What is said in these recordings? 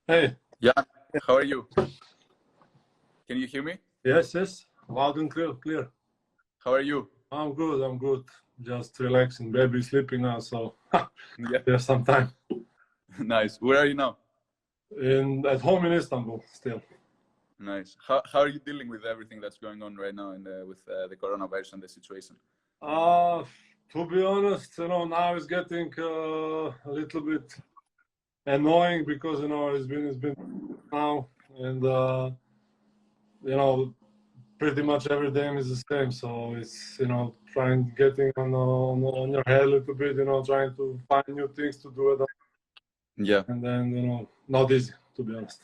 Hey, Yeah, how are you? Can you hear me? yes, yes, loud and clear. How are you? I'm good. Just relaxing. Baby sleeping now, so Yeah, there's some time. nice. Where are you now? At home in Istanbul still. Nice. How are you dealing with everything that's going on right now with the coronavirus and the situation? Uh, to be honest, now it's getting a little bit annoying because it's been now, and pretty much every day is the same. So it's trying getting on your head a little bit. Trying to find new things to do it, Yeah, and then not easy, to be honest.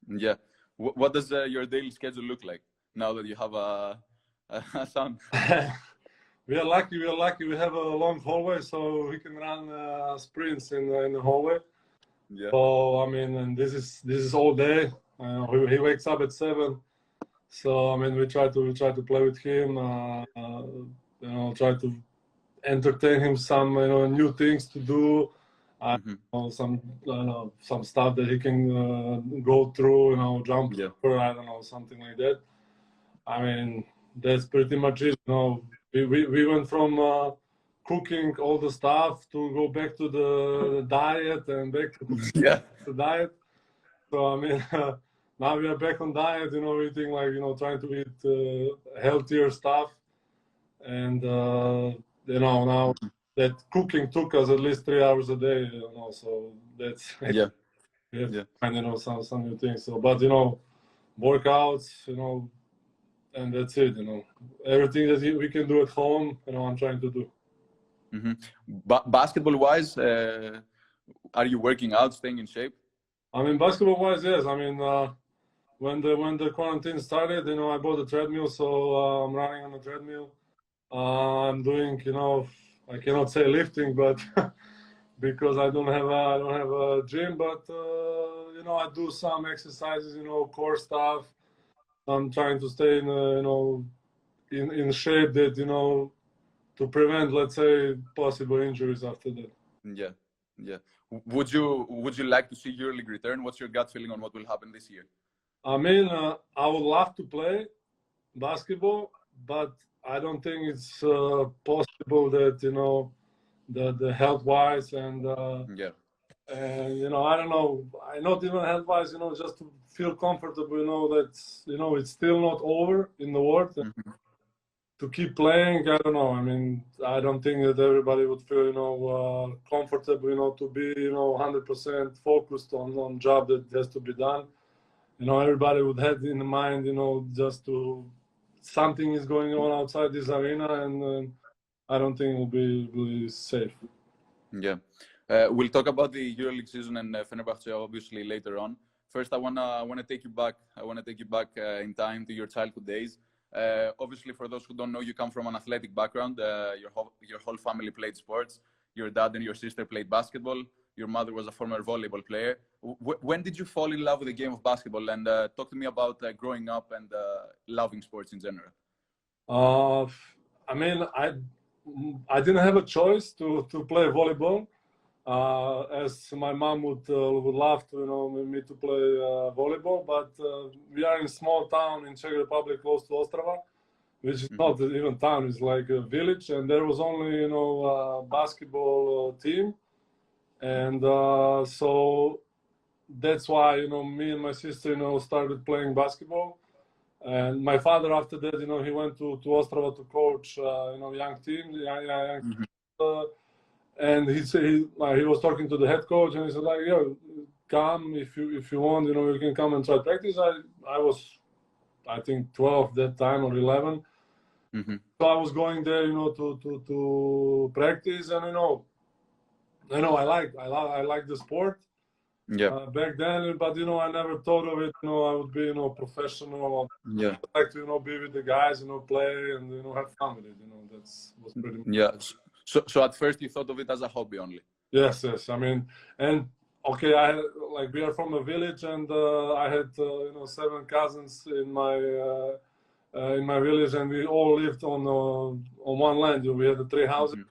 yeah. What does your daily schedule look like now that you have a son? We are lucky. We have a long hallway, so we can run sprints in the hallway. Yeah, So I mean, and this is all day. He wakes up at 7. So I mean, we try to play with him. Try to entertain him some new things to do. hmm Some stuff that he can go through. Jump yeah, over, I don't know, something like that. I mean, that's pretty much it. We went from cooking all the stuff to go back to the diet and back to yeah, the diet. So I mean, now we are back on diet. Eating like trying to eat healthier stuff, and now that cooking took us at least 3 hours a day. So that's yeah, we have to yeah. find some new things. So, but workouts, and that's it. Everything that we can do at home, I'm trying to do. hmm Basketball wise, are you working out, staying in shape? I mean, basketball wise, yes. I mean, when the quarantine started, I bought a treadmill, so I'm running on a treadmill. I'm doing, I cannot say lifting, but because I don't have a gym, but I do some exercises, core stuff. I'm trying to stay in shape that to prevent, let's say, possible injuries after that. Yeah, yeah. Would you like to see EuroLeague return? What's your gut feeling on what will happen this year? I mean, I would love to play basketball, but I don't think it's possible that the health wise and Yeah. I don't know, I not even health wise, just to feel comfortable, that it's still not over in the world. hmm To keep playing, I don't know. I mean, I don't think that everybody would feel, comfortable, to be, 100% focused on job that has to be done. Everybody would have in mind, just to something is going on outside this arena, and I don't think it will be really safe. Yeah. We'll talk about the EuroLeague season and Fenerbahce obviously later on. First, I wanna take you back. I wanna take you back in time to your childhood days. Obviously, for those who don't know, you come from an athletic background. Your whole family played sports. Your dad and your sister played basketball. Your mother was a former volleyball player. When did you fall in love with the game of basketball? And talk to me about growing up and loving sports in general. Uh, I mean, I didn't have a choice to play volleyball. As my mom would love to me to play volleyball, but we are in a small town in Czech Republic close to Ostrava, which is hmm not even town; it's like a village, and there was only a basketball team, and so that's why me and my sister started playing basketball. And my father, after that, he went to Ostrava to coach young team, young hmm uh, and he said he was talking to the head coach, and he said like, "Yo, come if you want, you can come and try practice." I was, I think, 12 that time or 11, hmm so I was going there, to practice, and I like the sport Yeah. back then, but I never thought of it. I would be professional. Yeah. I like to be with the guys, play and have fun with it. That's was pretty much. Yeah. So at first you thought of it as a hobby only. Yes. I mean, and okay, we are from a village, and I had 7 cousins in my village, and we all lived on one land. We had 3 houses, hmm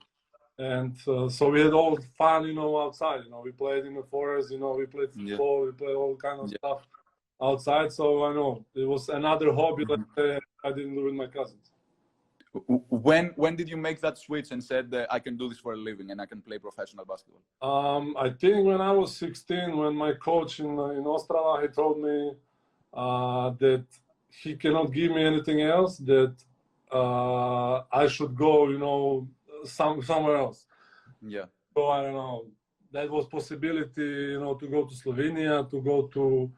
And so we had all fun, outside. We played in the forest. We played football. We played all kind of stuff outside. So I know it was another hobby that I didn't do with my cousins. When did you make that switch and said I can do this for a living and I can play professional basketball? I think when I was 16, when my coach in Ostrava, he told me that he cannot give me anything else, that I should go, somewhere else. Yeah. So I don't know. That was possibility, to go to Slovenia, to go to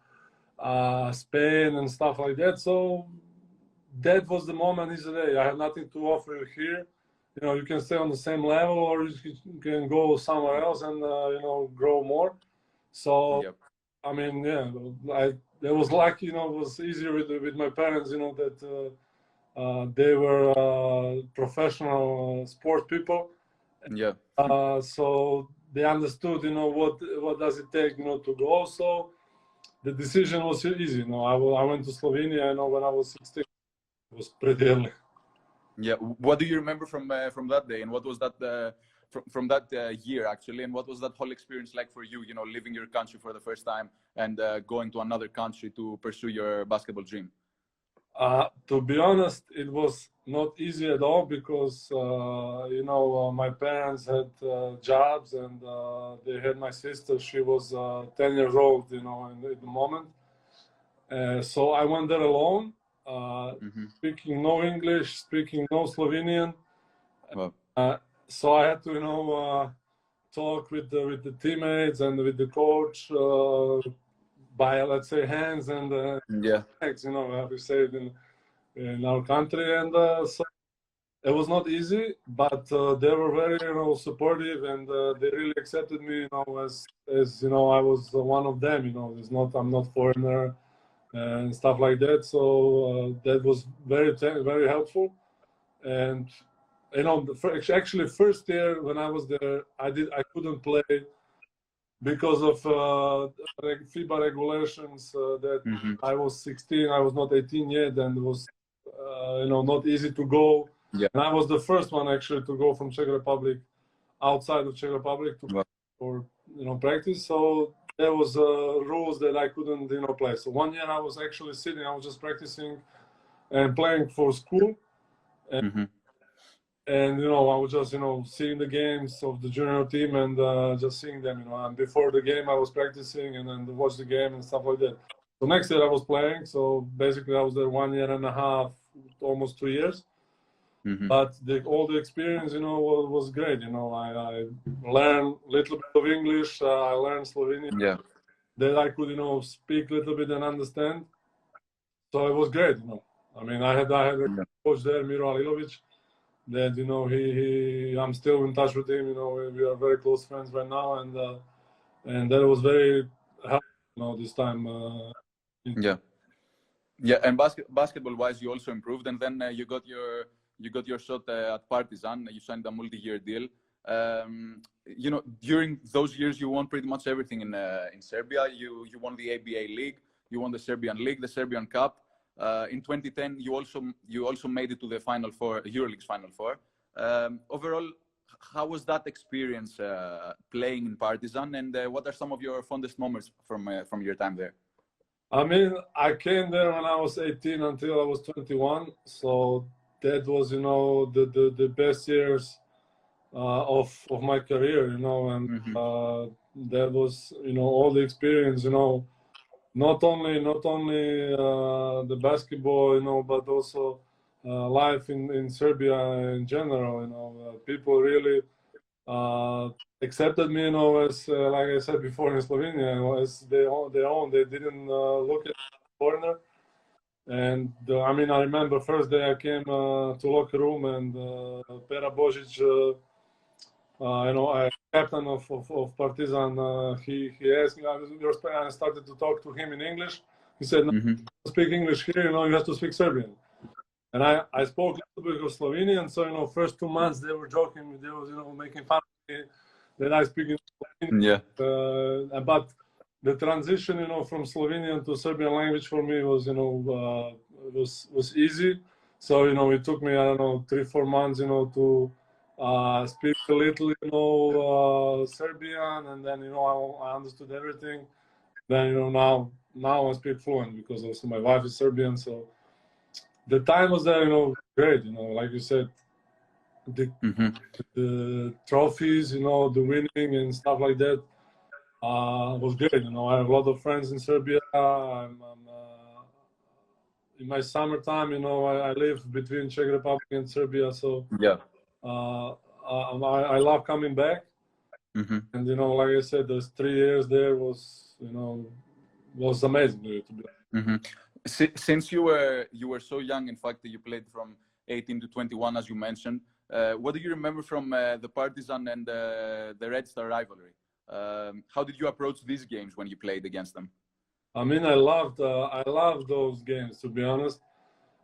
Spain and stuff like that. So that was the moment. He said, "Hey, I have nothing to offer you here. You can stay on the same level, or you can go somewhere else and grow more." So, yep. I mean, yeah, it was lucky. It was easier with my parents. That they were professional sports people. Yeah. So they understood. What does it take. To go. So the decision was easy. I went to Slovenia. When I was 16. It was pretty early. Yeah. What do you remember from that day, and what was that from that year actually, and what was that whole experience like for you? Leaving your country for the first time and going to another country to pursue your basketball dream. To be honest, it was not easy at all because my parents had jobs, and they had my sister. She was 10 years old, at the moment. So I went there alone. Speaking no English, speaking no Slovenian. Wow. So I had to, talk with the teammates and with the coach by, let's say, hands and legs, how we say it in our country. And so it was not easy, but they were very, supportive, and they really accepted me, as I was one of them. I'm not foreigner. And stuff like that. So that was very helpful. And actually first year when I was there, I couldn't play because of FIBA regulations. That I was 16, I was not 18 yet, and it was not easy to go. Yeah. And I was the first one actually to go from Czech Republic outside of Czech Republic for practice. So there was rules that I couldn't play. So 1 year I was actually sitting, I was just practicing and playing for school. And, and I was just seeing the games of the junior team and just seeing them. And before the game I was practicing and then watch the game and stuff like that. So next year I was playing. So basically I was there 1 year and a half, almost 2 years. But all the experience, was great. I learned a little bit of English. I learned Slovenian. Yeah. That I could, speak a little bit and understand. So it was great. I mean, I had a coach there, Miro Alilovic. That I'm still in touch with him. We are very close friends right now, and that was very helpful. This time. Yeah, and basketball-wise, you also improved, and then you got your shot at Partizan. You signed a multi-year deal. During those years, you won pretty much everything in Serbia. You won the ABA League, you won the Serbian League, the Serbian Cup. In 2010, you also made it to the Final Four, EuroLeague's Final Four. Overall, how was that experience playing in Partizan, and what are some of your fondest moments from your time there? I mean, I came there when I was 18 until I was 21. So that was, the best years of my career, and that was, all the experience, not only the basketball, but also life in Serbia in general. People really accepted me, as like I said before in Slovenia, as their own. They didn't look at the foreigner. And I mean, I remember first day I came to locker room, and Pera Božić, captain of Partizan, he asked me. I started to talk to him in English. He said, "No, you speak English here. You have to speak Serbian." And I spoke a little bit of Slovenian. So first 2 months they were joking. They was making fun of me that I speak in Slovenian. Yeah. But the transition, from Slovenian to Serbian language for me was, was easy. So, it took me, I don't know, 3-4 months, to speak a little, Serbian, and then I understood everything. Then now I speak fluent because also my wife is Serbian, so the time was there, great. Like you said, the trophies, the winning and stuff like that was great. I have a lot of friends in Serbia. In my summertime, I live between Czech Republic and Serbia, so yeah. I love coming back. And like I said, those 3 years there was amazing to be. Since you were so young, in fact, that you played from 18 to 21, as you mentioned. What do you remember from the Partizan and the Red Star rivalry? How did you approach these games when you played against them? I mean, I loved those games, to be honest.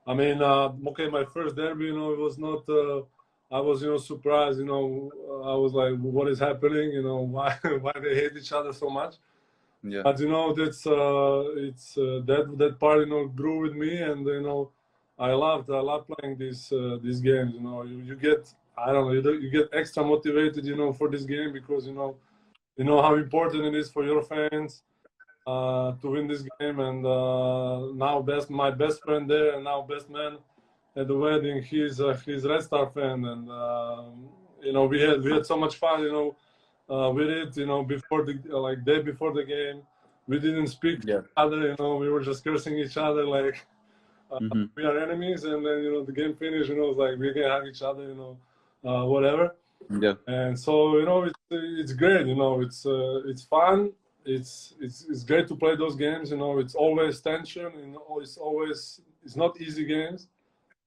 I mean, okay, my first derby, it was not. I was, surprised. I was like, "What is happening? Why they hate each other so much?" Yeah. But that's that part, grew with me, and I loved playing these games. You get, I don't know, you get extra motivated, for this game because you know how important it is for your fans to win this game. And now my best friend there and now best man at the wedding, he's Red Star fan, and we had so much fun, with it, before the day before the game, we didn't speak to each other, we were just cursing each other like we are enemies, and then the game finished, it's like we can hug each other, whatever. Yeah. And so it's great, it's fun. It's great to play those games. It's always tension. It's not easy games.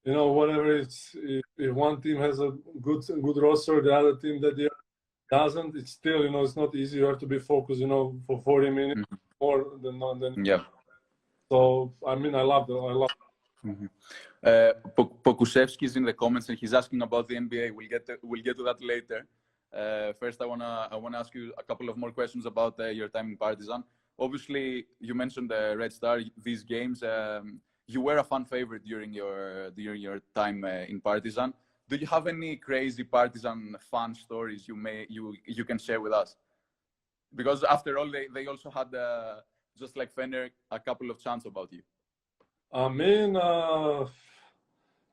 Whatever if one team has a good roster, the other team that year doesn't. It's still it's not easy. You have to be focused. For 40 minutes more than. Yeah. So I mean, I love. Pokusevsky is in the comments and he's asking about the NBA. We'll get to that later. First, I wanna ask you a couple of more questions about your time in Partizan. Obviously, you mentioned the Red Star. These games, you were a fan favorite during your time in Partizan. Do you have any crazy Partizan fan stories you can share with us? Because after all, they also had just like Fener a couple of chants about you. I mean,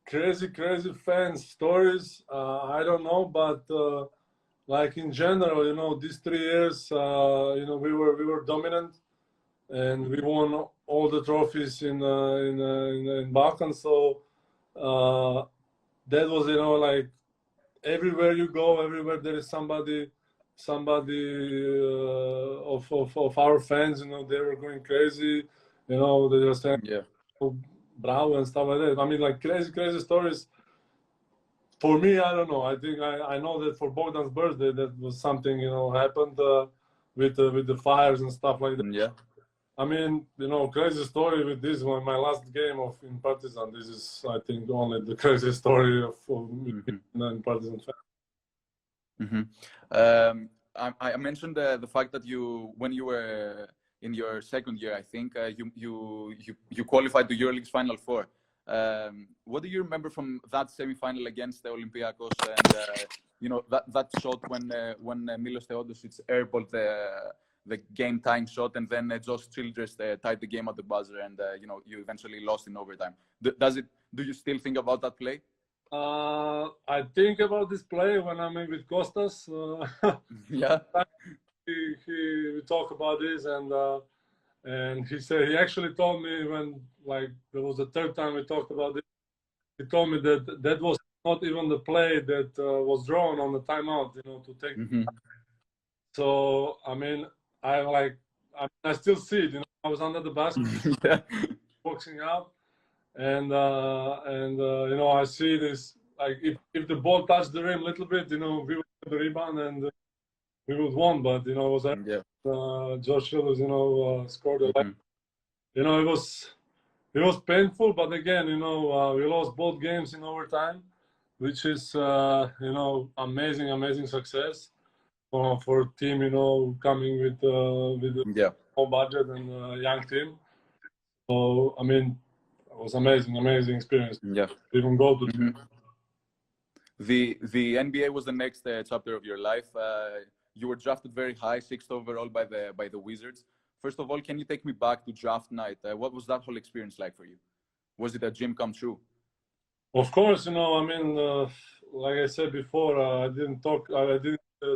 crazy fan stories. I don't know, but. Like in general, these 3 years, we were dominant, and we won all the trophies in Balkan. So that was, like everywhere you go, everywhere there is somebody of our fans. They were going crazy. They were saying, "Bravo" and stuff like that. I mean, like crazy stories. For me, I don't know. I think I know that for Bogdan's birthday, that was something happened with the fires and stuff like that. Yeah. I mean, crazy story with this one. My last game in Partizan. This is, I think, only the crazy story of in Partizan fan. I mentioned the fact that when you were in your second year, I think you qualified to EuroLeague's Final Four. What do you remember from that semi-final against the Olympiacos and that shot when Milos Theodosic airballed the game-tying shot, and then Josh Childress tied the game at the buzzer, and you eventually lost in overtime. Do you still think about that play? I think about this play when I'm in with Kostas. Yeah. We talk about this, and he actually told me when there was the third time we talked about it. He told me that was not even the play that was drawn on the timeout, to take. So I mean, I still see it. I was under the basket, boxing out, and I see this. Like if the ball touched the rim a little bit, we would get the rebound and we would won. But it was Josh Childress, scored a line. It was painful, but again, we lost both games in overtime, which is amazing success for a team, coming with a small budget and a young team. So I mean, it was amazing experience. Yeah. Even go to. The NBA was the next chapter of your life. You were drafted very high, 6th overall by the Wizards. First of all, can you take me back to draft night? What was that whole experience like for you? Was it a dream come true? Of course, you know, I mean, like I said before, I didn't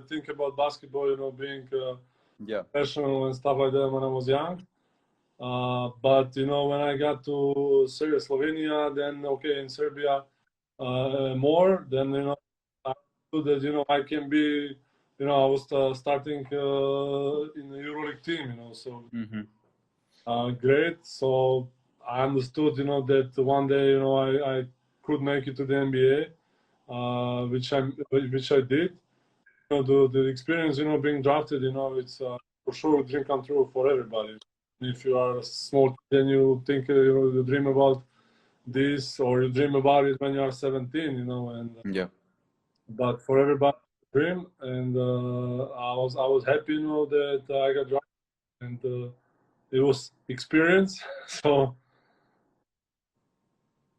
think about basketball, you know, being professional and stuff like that when I was young. But you know, when I got to Serbia, Slovenia, then okay, in Serbia more, then you know, I knew that you know I can be, you know, I was starting in the EuroLeague team, you know, so great. So I understood, you know, that one day, you know, I could make it to the NBA, which I did. You know, the experience, you know, being drafted, you know, it's for sure a dream come true for everybody. If you are small, then you think you know you dream about this, or you dream about it when you are 17, you know. And but for everybody, dream, and I was happy, you know, that I got drafted, and it was experience. So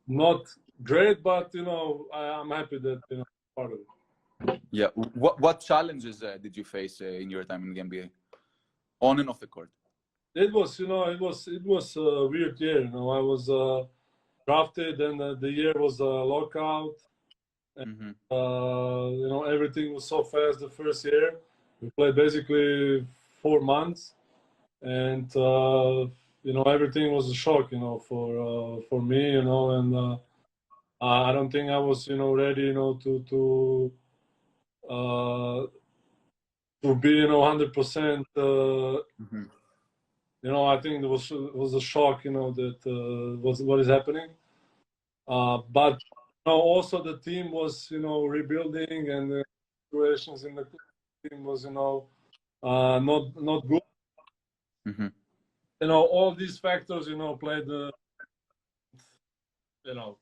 not great, but you know I'm happy that you know part of it. Yeah. What challenges did you face in your time in the NBA, on and off the court? It was, you know, it was a weird year. You know, I was drafted, and the year was a lockout. And, you know, everything was so fast the first year. We played basically 4 months, and you know, everything was a shock. You know, for me, you know, and I don't think I was, you know, ready, you know, to be, you know, 100%. You know, I think it was a shock, you know, that what is happening. But you know, also the team was, you know, rebuilding, and the situations in the team was, you know, not good. You know, all these factors, you know, played. You know,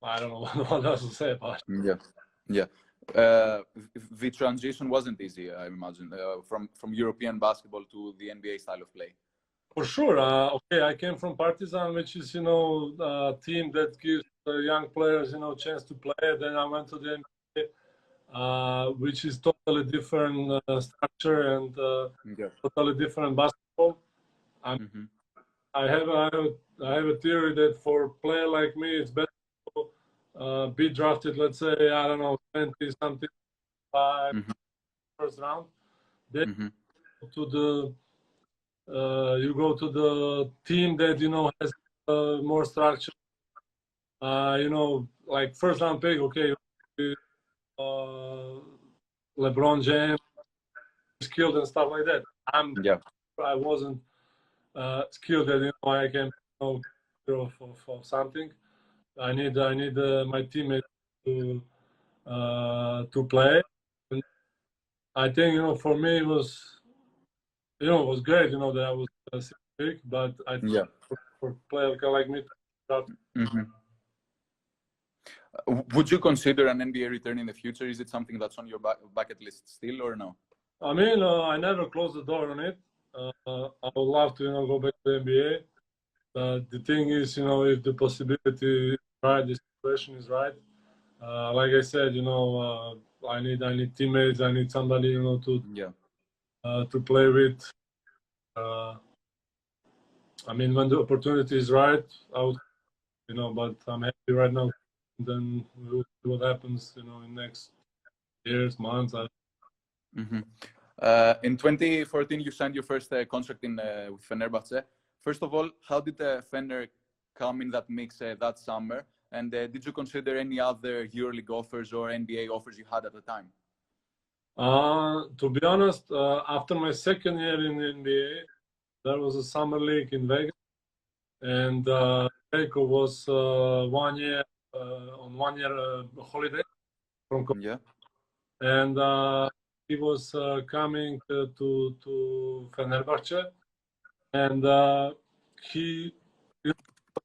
I don't know what else to say about it. Yeah. The transition wasn't easy, I imagine, from European basketball to the NBA style of play. For sure. Okay, I came from Partizan, which is, you know, a team that gives young players, you know, chance to play. Then I went to the NBA, which is totally different structure and totally different basketball. I have a theory that for a player like me, it's better to be drafted, let's say, I don't know, 20 something first round. Then you go to the team that, you know, has more structure. You know, like first round pick, okay, LeBron James, skilled and stuff like that. I wasn't skilled that, you know, I can, you know, of something. I need my teammates to play. And I think, you know, for me it was, you know, it was great, you know, that I was sick, but I think for a player like me, would you consider an NBA return in the future? Is it something that's on your bucket list still, or no? I mean, I never closed the door on it. I would love to, you know, go back to the NBA. The thing is, you know, if the possibility is right, the situation is right. Like I said, you know, I need teammates. I need somebody, you know, to play with. I mean, when the opportunity is right, I would, you know, but I'm happy right now. Then we'll see what happens, you know, in next years, months. In 2014, you signed your first contract with Fenerbahce. First of all, how did Fener come in that mix that summer? And did you consider any other EuroLeague offers or NBA offers you had at the time? To be honest, after my second year in the NBA, there was a summer league in Vegas, and Veiko was 1 year on 1 year holiday from and he was coming to Fenerbahce, and I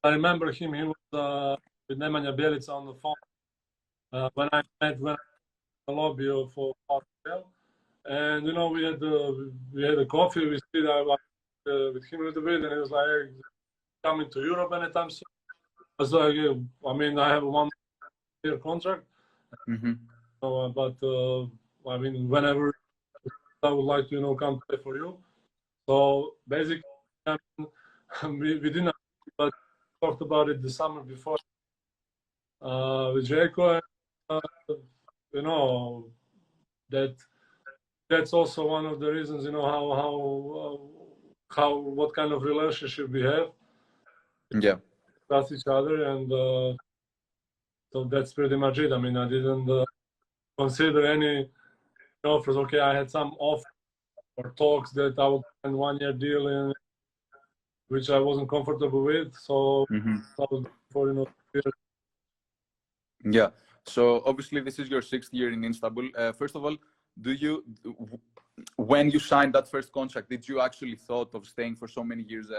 remember him. He was with Nemanja Bjelica on the phone when I met the lobby for hotel, and you know we had a coffee. We stayed with him a little bit, and he was like, hey, coming to Europe anytime soon. I was like, I mean, I have a 1 year contract. but I mean, whenever I would like to, come play for you. So basically, I mean, we didn't, but talked about it the summer before with Jaco, and you know that's also one of the reasons, how what kind of relationship we have. Yeah. Trust each other, and so that's pretty much it. I mean, I didn't consider any offers. Okay, I had some offers or talks that I would sign 1-year deal in, which I wasn't comfortable with. So I was for years. Yeah. So obviously this is your 6th year in Istanbul. First of all, when you signed that first contract, did you actually thought of staying for so many years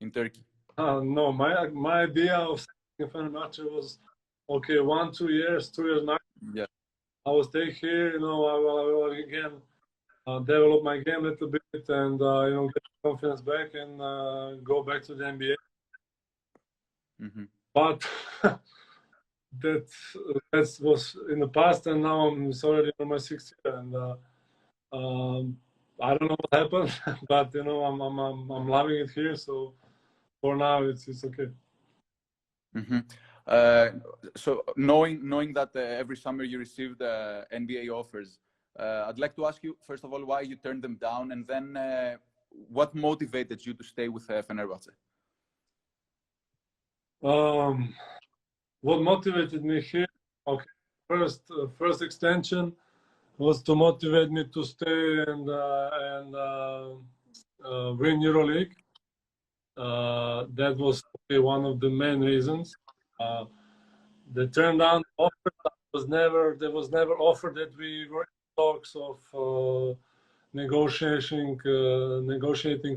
in Turkey? No, my idea of staying in Fenerbahce was okay, 1-2 years, 2 years max. Yeah. I will stay here. I will again develop my game a little bit, and get confidence back, and go back to the NBA. But that was in the past, and now I'm already on my 6th year, and I don't know what happened, but I'm loving it here. So for now, it's okay. So knowing that every summer you received NBA offers, I'd like to ask you first of all why you turned them down, and then what motivated you to stay with Fenerbahce? What motivated me here? Okay, first extension was to motivate me to stay and win EuroLeague. That was one of the main reasons. They turned down offer. There was never offer that we were in talks of negotiating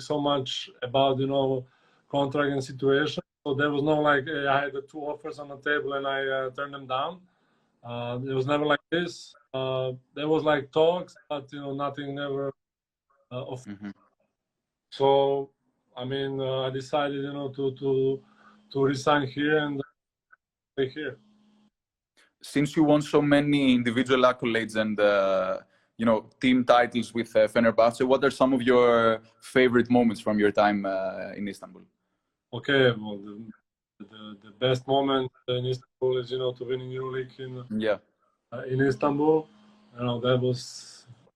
so much about contract and situation. So there was no like I had the 2 offers on the table and I turned them down. It was never like this. There was like talks, but nothing never. So I mean, I decided to resign here and stay here. Since you won so many individual accolades and team titles with Fenerbahce, what are some of your favorite moments from your time in Istanbul? Okay, well, the best moment in Istanbul is to win in EuroLeague in Istanbul. That was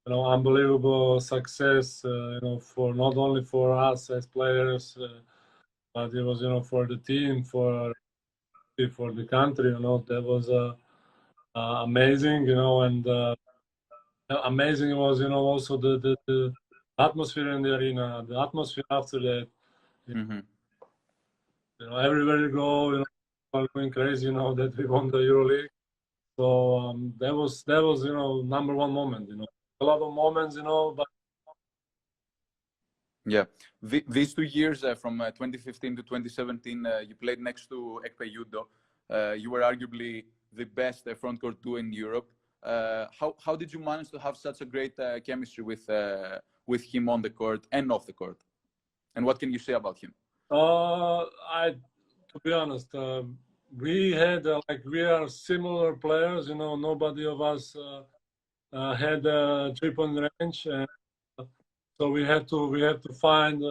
unbelievable success. For not only for us as players, but it was for the team, for the country. That was amazing. And amazing was also the atmosphere in the arena. The atmosphere after that. Everywhere you go, are going crazy. That we won the EuroLeague. So that was number one moment. A lot of moments. But yeah, these 2 years from 2015 to 2017, you played next to Ekpe Yudo. You were arguably the best front court duo in Europe. How did you manage to have such a great chemistry with him on the court and off the court? And what can you say about him? To be honest, we had we are similar players. Nobody of us had a 3-point range, and so we had to find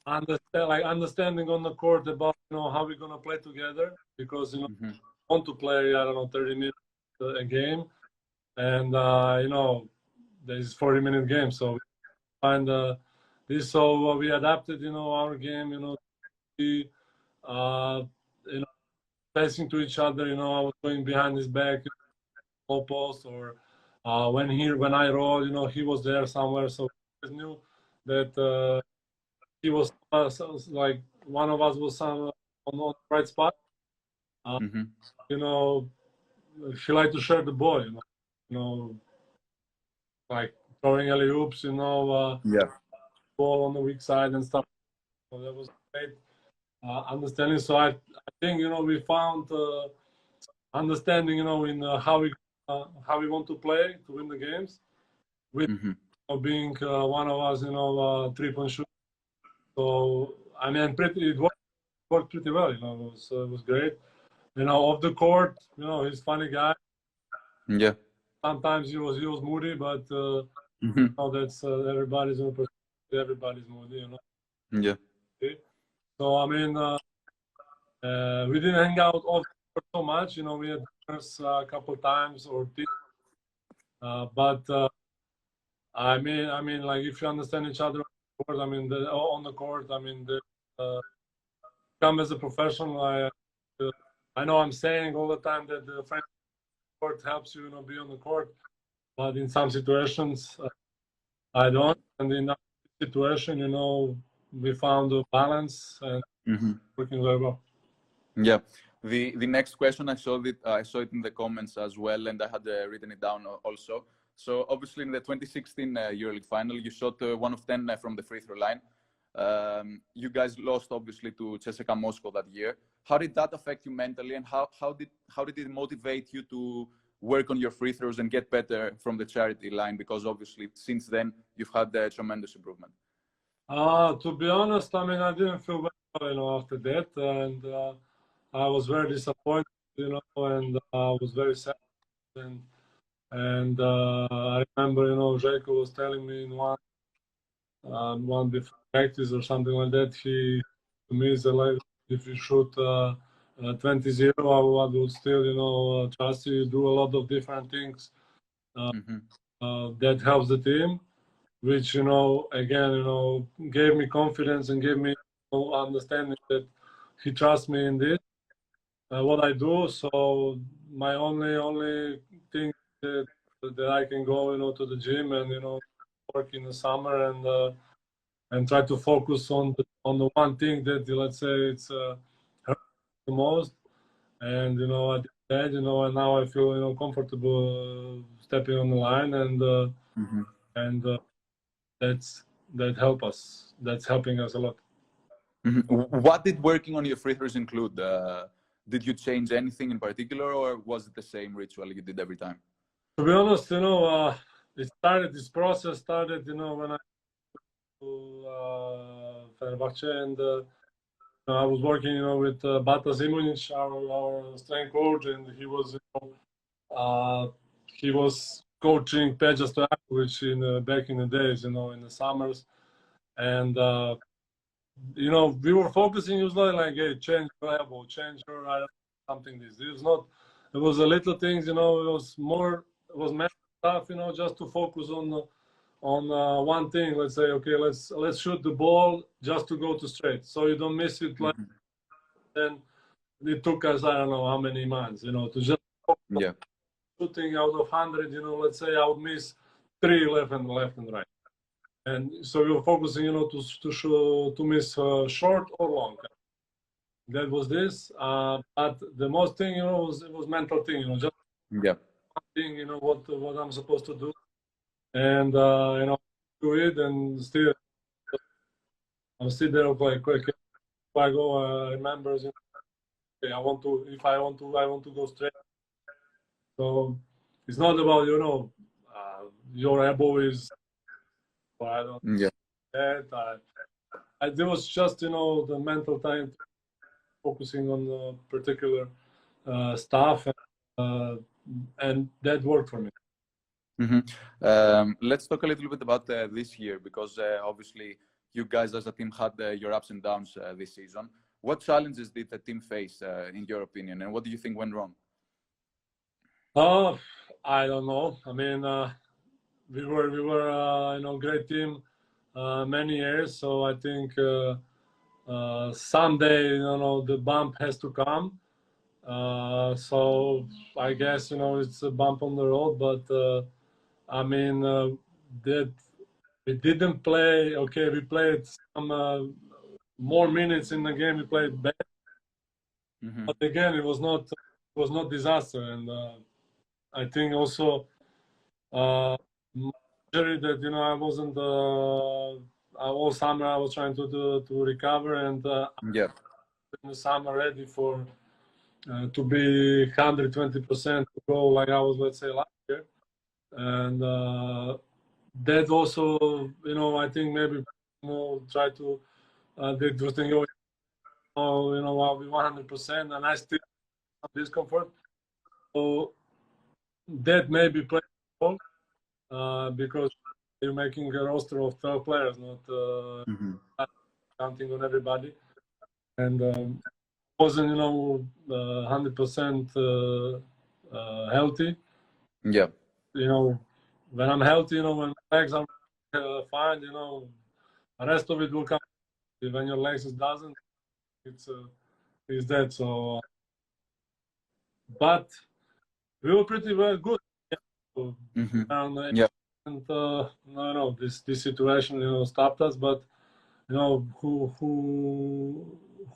understanding on the court about how we're gonna play together, because want to play 30 minutes a game, and there's 40-minute game, so we find this. So we adapted our game, we passing to each other. I was going behind his back, low post, or when I roll, he was there somewhere, so we knew that he was like one of us was on the right spot. He liked to share the ball, like throwing alley-oops, ball on the weak side and stuff. So that was great understanding. So I think we found understanding, in how we want to play to win the games, with being one of us, 3-point shooter. So I mean, it worked pretty well. It was great. off the court, he's a funny guy. Yeah. Sometimes he was moody, but that's everybody's moody, Yeah. So I mean, we didn't hang out off the court so much. We had dinners a couple times or but I mean, like if you understand each other on the court, come as a professional. I know I'm saying all the time that the friendship court helps you, be on the court, but in some situations I don't. And in that situation, we found a balance and working very well. Yeah. The next question, I saw it in the comments as well, and I had written it down also. So obviously in the 2016 EuroLeague final, you shot 1 of 10 from the free throw line. You guys lost obviously to CSKA Moscow that year. How did that affect you mentally, and how did it motivate you to work on your free throws and get better from the charity line? Because obviously since then you've had a tremendous improvement. To be honest, I didn't feel well, after that, and I was very disappointed, and I was very sad. And I remember, Željko was telling me in one before practice or something like that, he to me said, like, if you shoot 20-0, I would still, trust you. Do a lot of different things that helps the team, which, again, gave me confidence and gave me understanding that he trusts me in this, what I do. So my only thing that I can go, to the gym and, work in the summer and try to focus on the one thing that, let's say, it's hurt the most. And, I did that, and now I feel, comfortable stepping on the line and that help us. That's helping us a lot. What did working on your free throws include? Did you change anything in particular, or was it the same ritual you did every time? To be honest, this process started, when I to Fenerbahce, and I was working, with Bata Zimunic, our strength coach, and he was coaching Peja Stojakovic back in the days, in the summers, and we were focusing. It was like, hey, change your elbow, change your something. It was a little things, it was mental stuff, just to focus on one thing. Let's say, okay, let's shoot the ball just to go to straight, so you don't miss it. Like then it took us, I don't know how many months, to just shooting out of 100. Let's say I would miss 3 left and right, and so we were focusing, to miss short or long. That was this, but the most thing, it was mental thing, just one thing, what I'm supposed to do, and do it, and still I'm still there like, if I go, remember, okay, I want to go straight. So it's not about, your elbow is, I don't that. There was just, the mental time focusing on the particular stuff, and that worked for me. Let's talk a little bit about this year, because obviously you guys as a team had your ups and downs this season. What challenges did the team face, in your opinion, and what do you think went wrong? I don't know. We were great team many years, so I think someday the bump has to come. So I guess it's a bump on the road, but that we didn't play. Okay, we played some more minutes in the game. We played better, but again, it was not disaster. And I think also that I wasn't all summer. I was trying to recover, and in the summer ready for to be 120% to go like I was, let's say, last year. And that also, I think maybe try to do thing. I'll be 100%, and I still some discomfort. So that may be playing a role because you're making a roster of 12 players, not counting on everybody. And wasn't 100% healthy. Yeah. When I'm healthy, when my legs are fine, the rest of it will come. When your legs doesn't, it's dead. So, but we were pretty well good. Yeah. And no, this situation stopped us. But who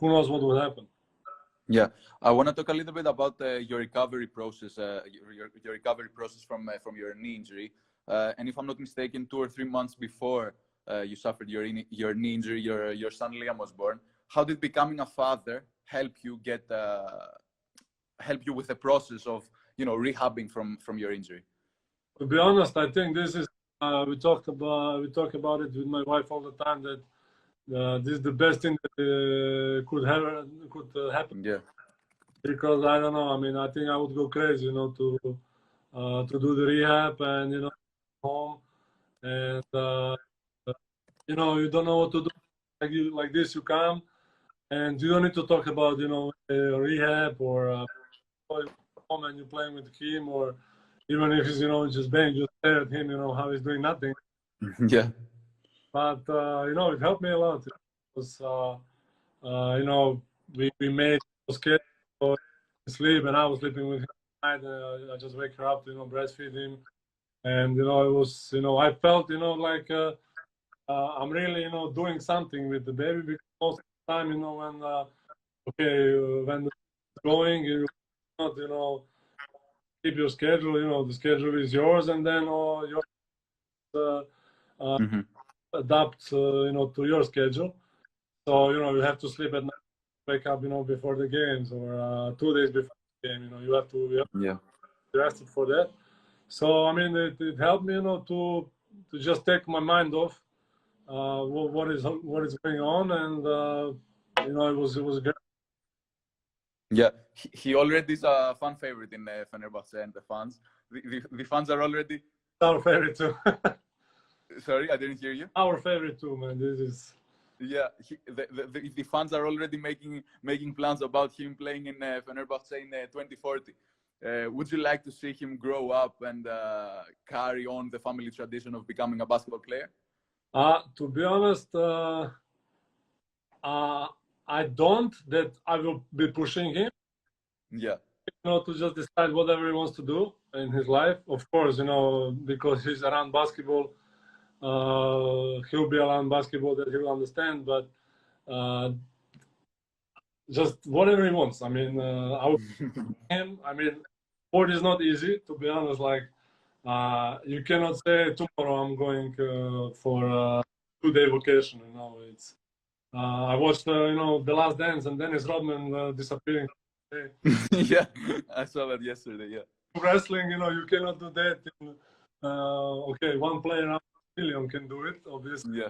knows what will happen? Yeah, I want to talk a little bit about your recovery process, your recovery process from your knee injury. And if I'm not mistaken, 2 or 3 months before you suffered your knee injury, your son Liam was born. How did becoming a father help you with the process of rehabbing from your injury? To be honest, I think this is we talk about it with my wife all the time that this is the best thing that could happen. Yeah. Because I don't know. I mean, I think I would go crazy, to do the rehab and home, and you don't know what to do. Like this, you come, and you don't need to talk about rehab or home and you're playing with him, or even if he's just bang, just stare at him, how he's doing nothing. Yeah. But it helped me a lot. Because we made schedule to sleep, and I was sleeping with him at night. I just wake her up to breastfeed him, and it was I felt like I'm really doing something with the baby, because most of the time when when it's going, you not keep your schedule. The schedule is yours, and then you adapt to your schedule. So you have to sleep at night, wake up before the games, or 2 days before the game. You have to be rested for that. So I mean, it helped me to just take my mind off what is going on, and it was great. Yeah, he already is a fan favorite in Fenerbahce and the fans. The fans are already Our favorite too. Sorry, I didn't hear you. Our favorite too, man. This is. Yeah, the fans are already making plans about him playing in Fenerbahce in 2040. Would you like to see him grow up and carry on the family tradition of becoming a basketball player? To be honest, I don't. That I will be pushing him. Yeah. To just decide whatever he wants to do in his life. Of course, because he's around basketball, he'll be around basketball that he'll understand. But just whatever he wants. I mean, I would him. I mean, sport is not easy, to be honest. Like, you cannot say tomorrow I'm going for a 2-day vacation. It's. I watched, The Last Dance and Dennis Rodman disappearing. Yeah, I saw that yesterday. Yeah. Wrestling, you cannot do that. Okay, one player out of a million can do it, obviously. Yeah.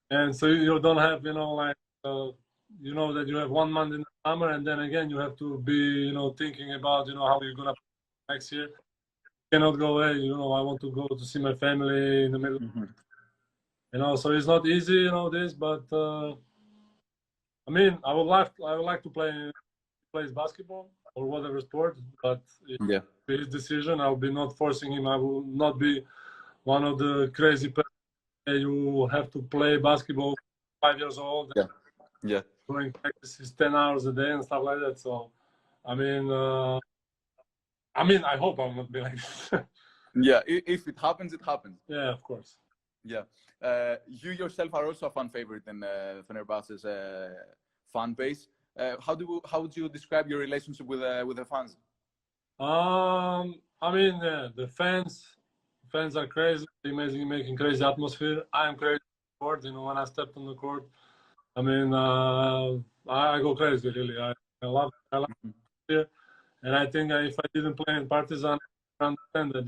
And so you don't have, that you have 1 month in the summer, and then again you have to be, thinking about, how you're gonna play next year. You cannot go away. I want to go to see my family in the middle. So it's not easy, this, but I mean, I would like to play basketball or whatever sport, but it's his decision. I'll be not forcing him. I will not be one of the crazy people. You have to play basketball 5 years old. Yeah. Doing practices 10 hours a day and stuff like that. So, I mean, I hope I'll not be like this. Yeah, if it happens, it happens. Yeah, of course. Yeah. You yourself are also a fan favorite in Fenerbahce's fan base. How would you describe your relationship with the fans? I mean, the fans are crazy, amazing, making crazy atmosphere. I am crazy on the court. When I stepped on the court, I mean, I go crazy, really. I love it. And I think if I didn't play in Partizan, I understand that,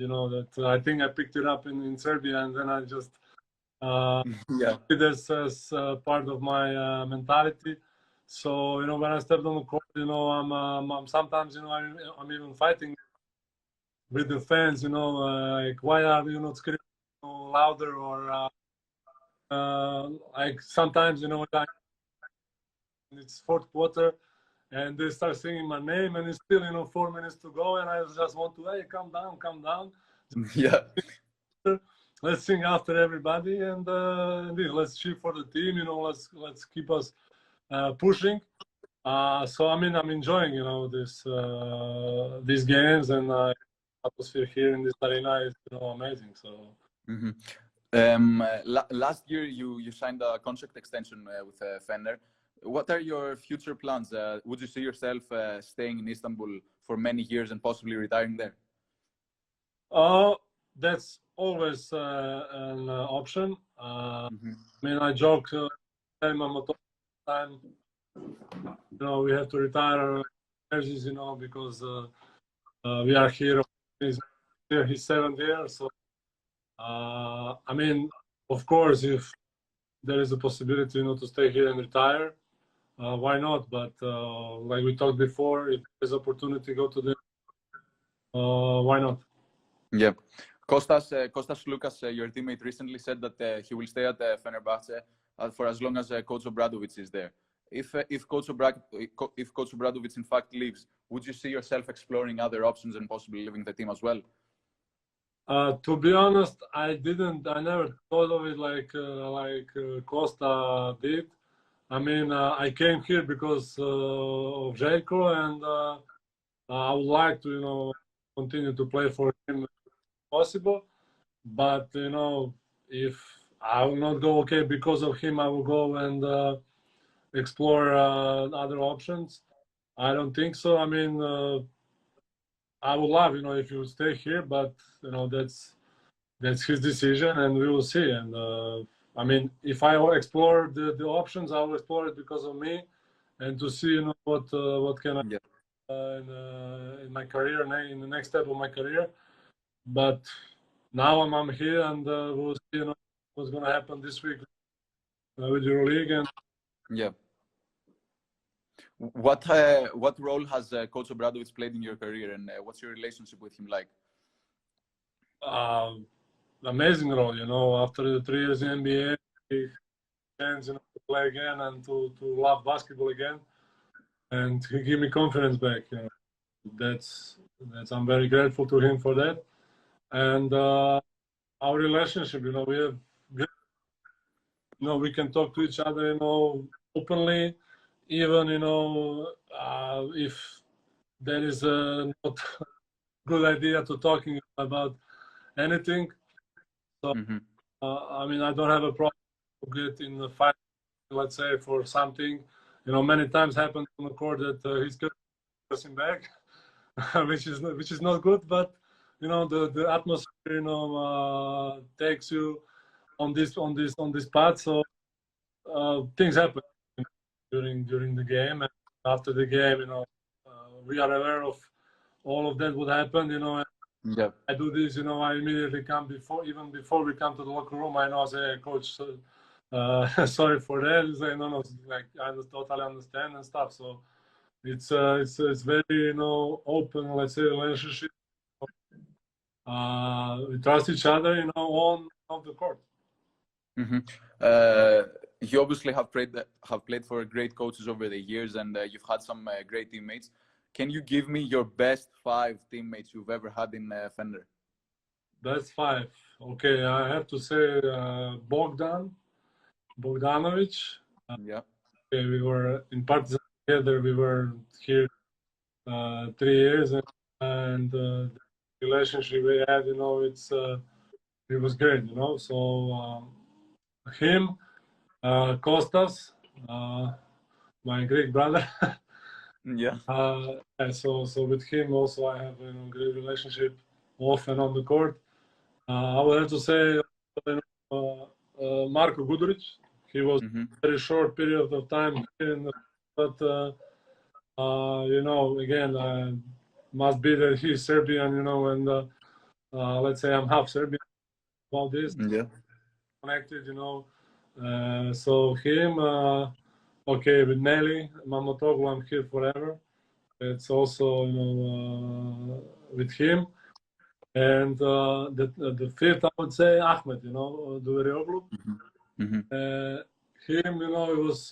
that I think I picked it up in Serbia, and then I just did this as part of my mentality. So, you know, when I stepped on the court, you know, I'm sometimes, you know, I'm even fighting with the fans, you know, like, why are you not screaming louder? Or like sometimes, you know, it's fourth quarter and they start singing my name and it's still, you know, 4 minutes to go. And I just want to, hey, calm down, calm down. Yeah. Let's sing after everybody and let's cheer for the team, you know, let's keep us pushing. So I mean, I'm enjoying, you know, these games, and atmosphere here in this arena is, you know, amazing. So. Last year you signed a contract extension with Fener. What are your future plans? Would you see yourself staying in Istanbul for many years and possibly retiring there? That's always an option. I mean, I joke, time, you know, we have to retire our energies, you know, because we are here. He's 7th year, so I mean, of course, if there is a possibility, you know, to stay here and retire, why not? But like we talked before, if there's opportunity to go to the, why not? Yeah. Kostas Loukas, your teammate, recently said that he will stay at Fenerbahce for as long as Coach Obradovic is there. If Coach Obradovic in fact leaves, would you see yourself exploring other options and possibly leaving the team as well? To be honest, I never thought of it like Costa did. I mean, I came here because of Željko, and I would like to, you know, continue to play for him if possible. But, you know, if I will not go, okay, because of him, I will go and explore other options. I don't think so. I mean, I would love, you know, if you would stay here, but, you know, that's his decision, and we will see. And I mean, if I explore the options, I will explore it because of me, and to see, you know, what can I in my career, in the next step of my career. But now I'm here, and we'll see, you know, what's going to happen this week with Euroleague. And yeah. What role has Coach Obradovic played in your career, and what's your relationship with him like? Amazing role, you know. After the 3 years in NBA, he chance, you know, to play again and to love basketball again, and he gave me confidence back. You know. That's I'm very grateful to him for that. And our relationship, you know, we have, you know, we can talk to each other, you know, openly, even, you know, if there is a not good idea to talking about anything. So I mean, I don't have a problem to get in a fight, let's say, for something. You know, many times happened on the court that he's cursing back, which is not good. But you know, the atmosphere, you know, takes you on this path. So things happen during the game, and after the game, you know, we are aware of all of that would happen. You know. Yeah. I do this, you know, I immediately come even before we come to the locker room, I know, I say, hey, coach, sorry for that. He's like, no, like, I totally understand and stuff. So it's very, you know, open, let's say, relationship. We trust each other, you know, on the court. You obviously have played for great coaches over the years, and you've had some great teammates. Can you give me your best 5 teammates you've ever had in Fener? Best 5. Okay, I have to say Bogdanovic. Yeah. Okay, we were in Partizan together. We were here 3 years, and the relationship we had, you know, it was great, you know. So him, Kostas, my Greek brother. Yeah. So with him also I have, you know, great relationship off and on the court. I would have to say, you know, Marko Guduric. He was very short period of time here, but you know, again, must be that he's Serbian, you know, and let's say I'm half Serbian about this. Yeah. Connected, you know. So him, okay, with Nelly Mamotoglu, I'm here forever. It's also, with him. And the fifth, I would say, Ahmed, the Eurohoops. Him, it was,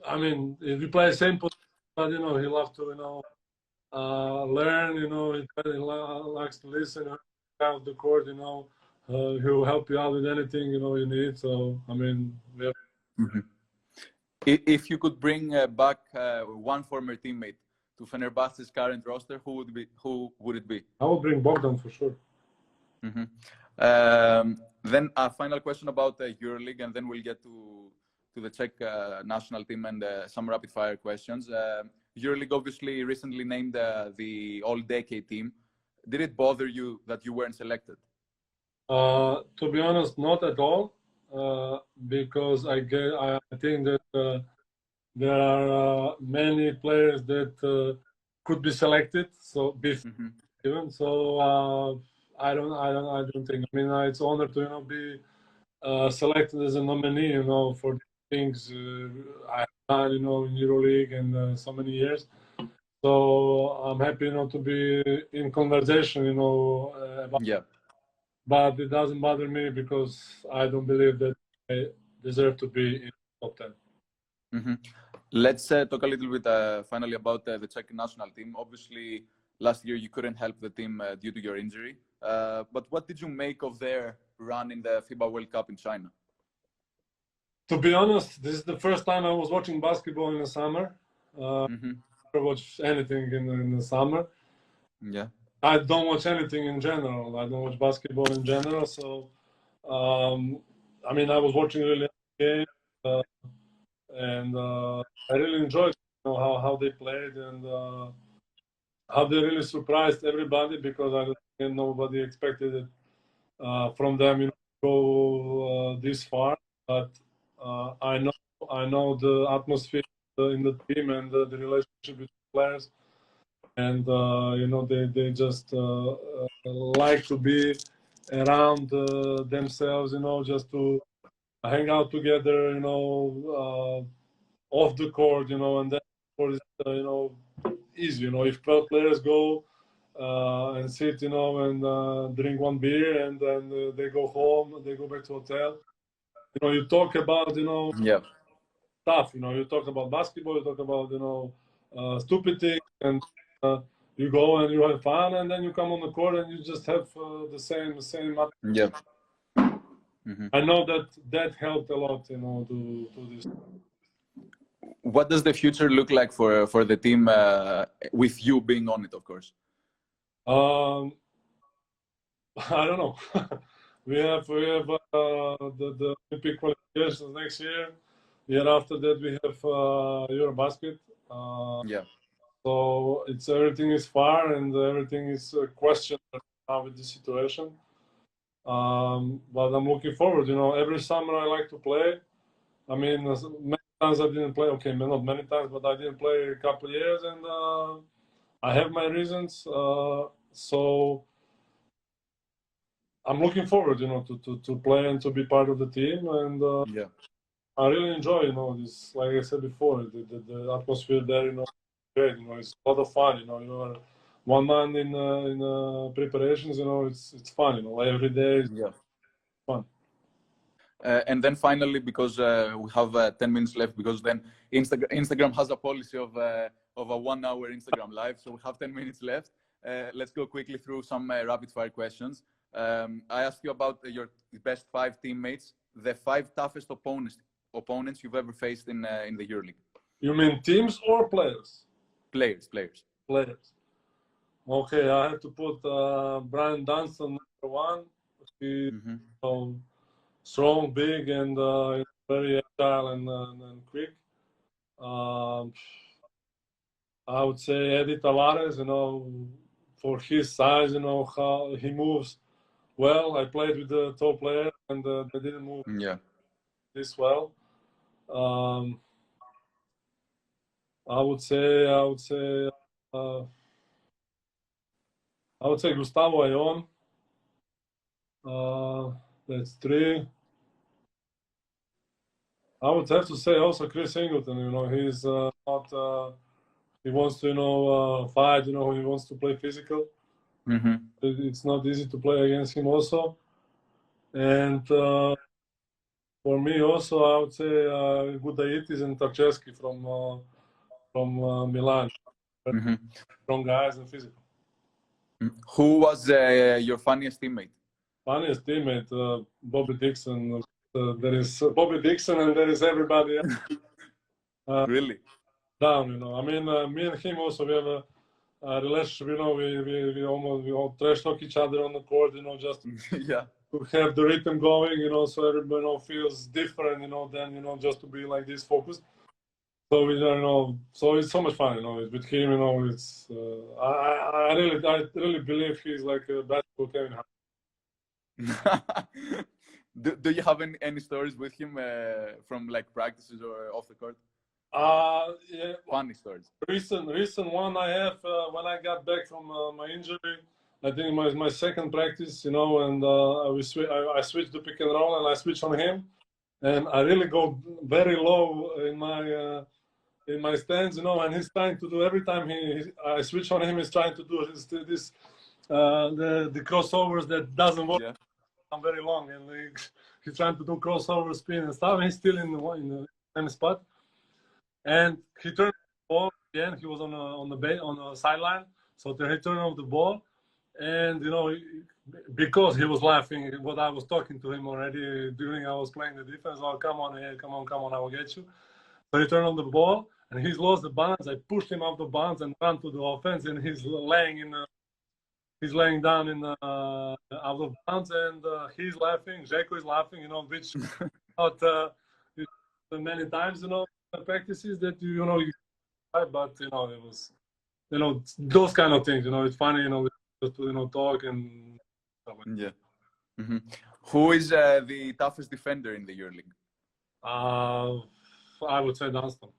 I mean, if you play same position, but, he loves to, learn, he likes to listen out the court, he'll help you out with anything, you need. So, I mean, yeah. If you could bring back one former teammate to Fenerbahce's current roster, who would it be? I would bring Bogdan for sure. Then a final question about EuroLeague, and then we'll get to the Czech national team and some rapid fire questions. EuroLeague obviously recently named the All-Decade team. Did it bother you that you weren't selected? To be honest, not at all, because I think that there are many players that could be selected. So even so, I don't think. I mean, it's an honor to be selected as a nominee. For things I have done, in EuroLeague and so many years. So I'm happy, to be in conversation, about. Yeah. But it doesn't bother me because I don't believe that I deserve to be in the top 10. Let's talk a little bit finally about the Czech national team. Obviously, last year you couldn't help the team due to your injury. But what did you make of their run in the FIBA World Cup in China? To be honest, this is the first time I was watching basketball in the summer. I never watch anything in the summer. Yeah. I don't watch anything in general. I don't watch basketball in general. So, I mean, I was watching really game, and I really enjoyed how they played and how they really surprised everybody, because I don't think nobody expected it from them, to go this far. But I know the atmosphere in the team and the relationship with the players. And they just like to be around themselves, just to hang out together, off the court, and then for easy, if 12 players go and sit, and drink one beer, and then they go home, they go back to hotel. You talk about stuff, you talk about basketball, you talk about stupid things, and you go and you have fun, and then you come on the court and you just have the same. Yeah. I know that helped a lot, to this. What does the future look like for the team with you being on it, of course? I don't know. we have the Olympic qualifications next year. Year after that, we have Eurobasket. Yeah. So everything is far, and everything is a question now with the situation. But I'm looking forward. Every summer I like to play. I mean, many times I didn't play. Okay, not many times, but I didn't play a couple of years, and I have my reasons. So I'm looking forward, to play and to be part of the team. And yeah, I really enjoy, this. Like I said before, the atmosphere there, great. It's a lot of fun. You are 1 month in preparations. It's fun. Every day is fun. And then finally, because we have 10 minutes left, because then Instagram has a policy of a 1 hour Instagram live, so we have 10 minutes left. Let's go quickly through some rapid fire questions. I asked you about your best 5 teammates, the 5 toughest opponents you've ever faced in the EuroLeague. You mean teams or players? Players. Okay, I have to put Brian Dunstan number 1. He's strong, big, and very agile and quick. I would say Eddie Tavares, for his size, how he moves well. I played with the top player, and they didn't move this well. I would say Gustavo Ayon. That's 3. I would have to say also Chris Singleton. You know, he's not. He wants to, fight. You know, he wants to play physical. Mm-hmm. It's not easy to play against him also. And for me also, I would say Gudaitis and Tarczewski from Milan. Mm-hmm. Strong guys and physical. Who was your funniest teammate? Funniest teammate, Bobby Dixon. There is Bobby Dixon and there is everybody else. Really? Down, you know. I mean, me and him also, we have a relationship, you know, we all trash talk each other on the court, you know, just Yeah. to have the rhythm going, you know, so everybody, you know, feels different, you know, than, you know, just to be like this focused. So we, you know, so it's so much fun, you know, with him, you know, it's, I really believe he's like a basketball Kevin Hart. Do you have any stories with him from like practices or off the court? Yeah. Funny stories. Recent one I have when I got back from my injury. I think my second practice, you know, and I switched to pick and roll and I switched on him, and I really go very low in my stance, you know, and he's trying to do every time I switch on him, he's trying to do this the crossovers that doesn't work. Yeah. I'm very long, and he's trying to do crossover spin and stuff. And he's still in the same spot. And he turned the ball again. He was on the sideline, so he turned off the ball, and you know, because he was laughing, what I was talking to him already during I was playing the defense. Oh, come on, yeah, come on, I will get you. So he turned on the ball, and he's lost the balance. I pushed him off the bounce and ran to the offense, and he's laying down in out of bounds, and he's laughing. Željko is laughing, you know, which not many times, you know. Practices that you know, but you know, it was, you know, those kind of things, you know, it's funny, you know, just to, you know, talk and stuff like that. Yeah. Mm-hmm. Who is the toughest defender in the EuroLeague? I would say Dunstan.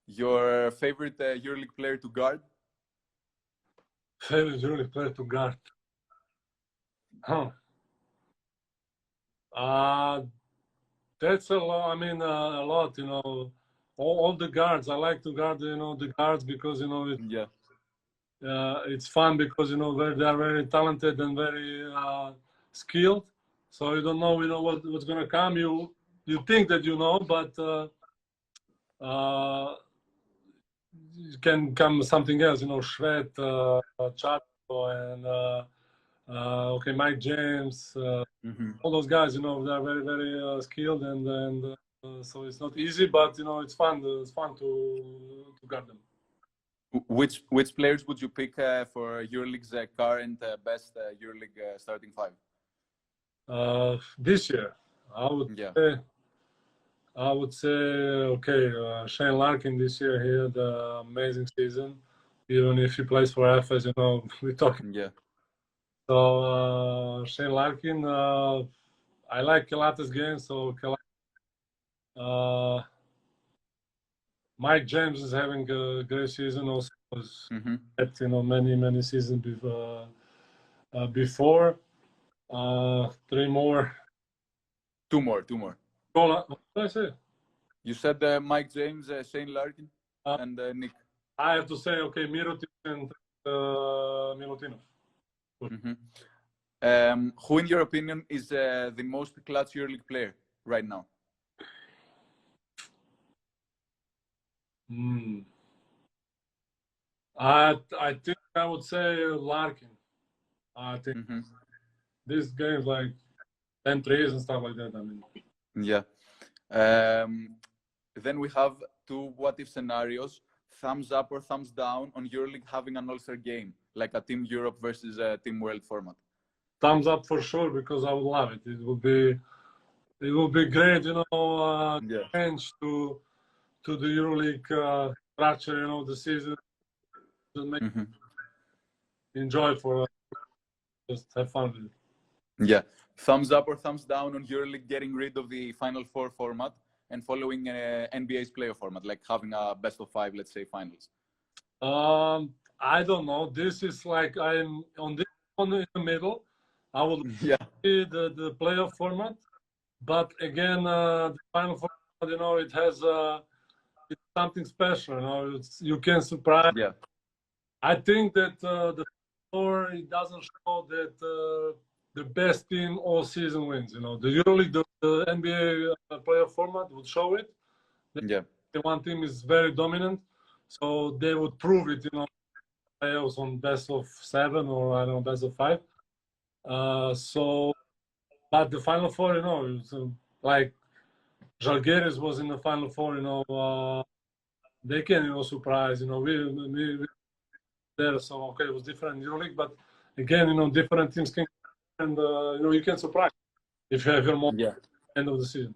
Your favorite EuroLeague player to guard? Favorite EuroLeague player to guard? Huh. That's a lot. I mean, a lot. You know, all the guards. I like to guard. You know, the guards because you know it's fun because you know they are very talented and very skilled. So you don't know. You know what's gonna come. You think that you know, but it can come something else. You know, Shred, Chato, and okay, Mike James. All those guys, you know, they're very, very skilled, and so it's not easy, but you know, it's fun. It's fun to guard them. Which players would you pick for EuroLeague's current best EuroLeague starting five? This year, I would say, okay, Shane Larkin this year, he had an amazing season. Even if he plays for FS, you know, we're talking. Yeah. So Shane Larkin, I like Kelata's game, so Mike James is having a great season. Also, at, you know, many seasons before. Three more. Two more. What did I say? You said Mike James, Shane Larkin, and Nick. I have to say, okay, Mirotic and Milutinov. Who, in your opinion, is the most clutch EuroLeague player right now? I think I would say Larkin. I think this game's like 10 threes and stuff like that. I mean, yeah. Then we have two what-if scenarios: thumbs up or thumbs down on EuroLeague having an All-Star game, like a Team Europe versus a Team World format. Thumbs up for sure, because I would love it. It will be great, you know, change to the EuroLeague structure, you know, the season. Just make enjoy for just have fun with it. Yeah. Thumbs up or thumbs down on EuroLeague getting rid of the Final Four format and following NBA's playoff format, like having a best of five, let's say, finals? I don't know. This is like I'm on this one in the middle. I would see the playoff format, but again, the Final Four, you know, it has it's something special. You know, you can surprise. Yeah. I think that the Four, it doesn't show that the best team all season wins. You know, the EuroLeague, the NBA playoff format would show it. Yeah. The one team is very dominant, so they would prove it. You know, playoffs on best of 7 or I don't know, best of 5. So, but the Final Four, you know, it's, like Žalgiris was in the Final Four. You know, they can, you know, surprise. You know, we there, so okay, it was different in EuroLeague, but again, you know, different teams can, and you know, you can surprise if you have your moment end of the season.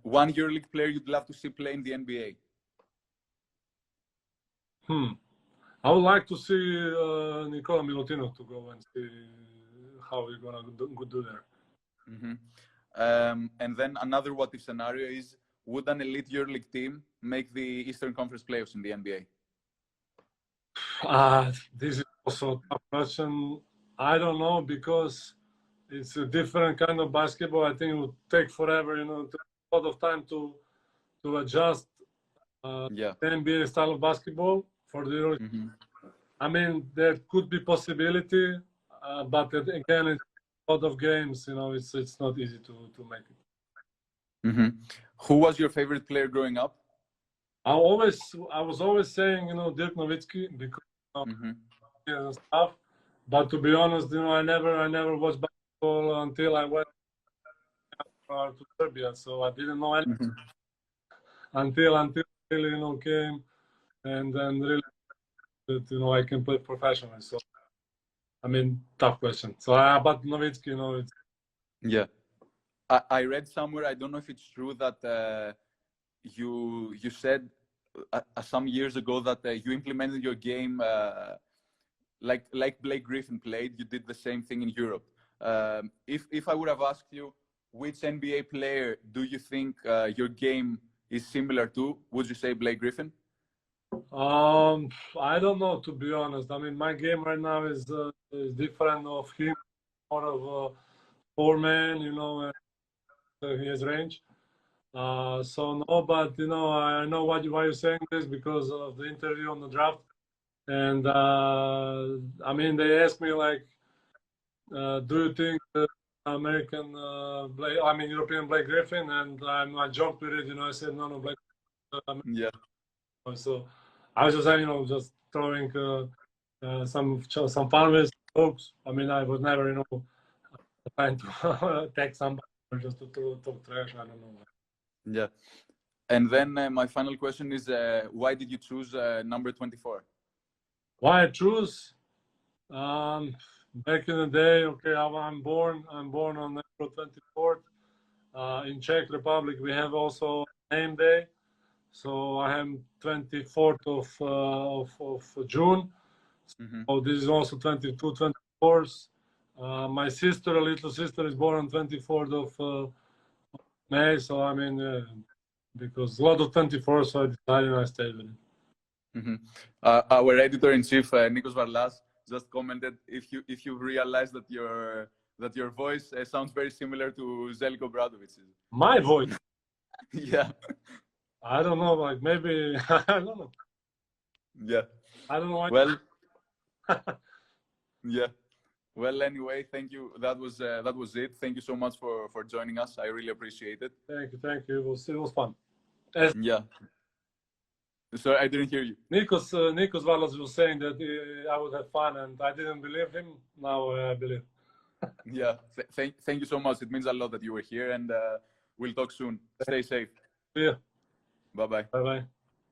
One EuroLeague player you'd love to see play in the NBA? I would like to see Nikola Milutinov to go and see how we're gonna do there. And then another what-if scenario is: would an elite EuroLeague team make the Eastern Conference playoffs in the NBA? This is also a tough question. I don't know, because it's a different kind of basketball. I think it would take forever, you know, a lot of time to adjust the NBA style of basketball for the EuroLeague. I mean, there could be possibility, but again, it's a lot of games. You know, it's not easy to make it. Who was your favorite player growing up? I was always saying, you know, Dirk Nowitzki, because and stuff. But to be honest, you know, I never watched basketball until I went to Serbia. So I didn't know anything until really, you know, came, and then really that, you know, I can play professionally. So I mean, tough question. So but Nowitzki, you know, it's I read somewhere, I don't know if it's true, that you said some years ago that you implemented your game like Blake Griffin played. You did the same thing in Europe. If I would have asked you which NBA player do you think your game is similar to, would you say Blake Griffin? I don't know, to be honest. I mean, my game right now is different of him, more of a 4-man, you know, he has range. So no, but you know, I know why you're saying this, because of the interview on the draft. And I mean, they asked me like, do you think American European Blake Griffin? And I joked with it, you know, I said no, Blake. So I was just, you know, just throwing some fun with jokes. I mean, I was never, you know, trying to attack somebody or just to talk trash. I don't know. And then my final question is, why did you choose number 24? Why I choose? Back in the day, okay, I'm born on April 24th. In Czech Republic, we have also name day. So I am 24th of June. So this is also 22, 24th. My sister, little sister, is born on 24th of May. So I mean, because a lot of 24th, so I decided I stayed with it. Our editor-in-chief, Nikos Varlas, just commented, if you realize that your voice sounds very similar to Zeljko Obradovic's. My voice? Yeah. I don't know, like maybe, I don't know. Yeah. I don't know why. Well, yeah. Well, anyway, thank you. That was it. Thank you so much for joining us. I really appreciate it. Thank you. It was fun. Yeah. Sorry, I didn't hear you. Nikos Varlas was saying that I would have fun, and I didn't believe him. Now I believe. Yeah. Thank you so much. It means a lot that you were here, and we'll talk soon. Stay safe. Yeah. Bye-bye. Bye-bye.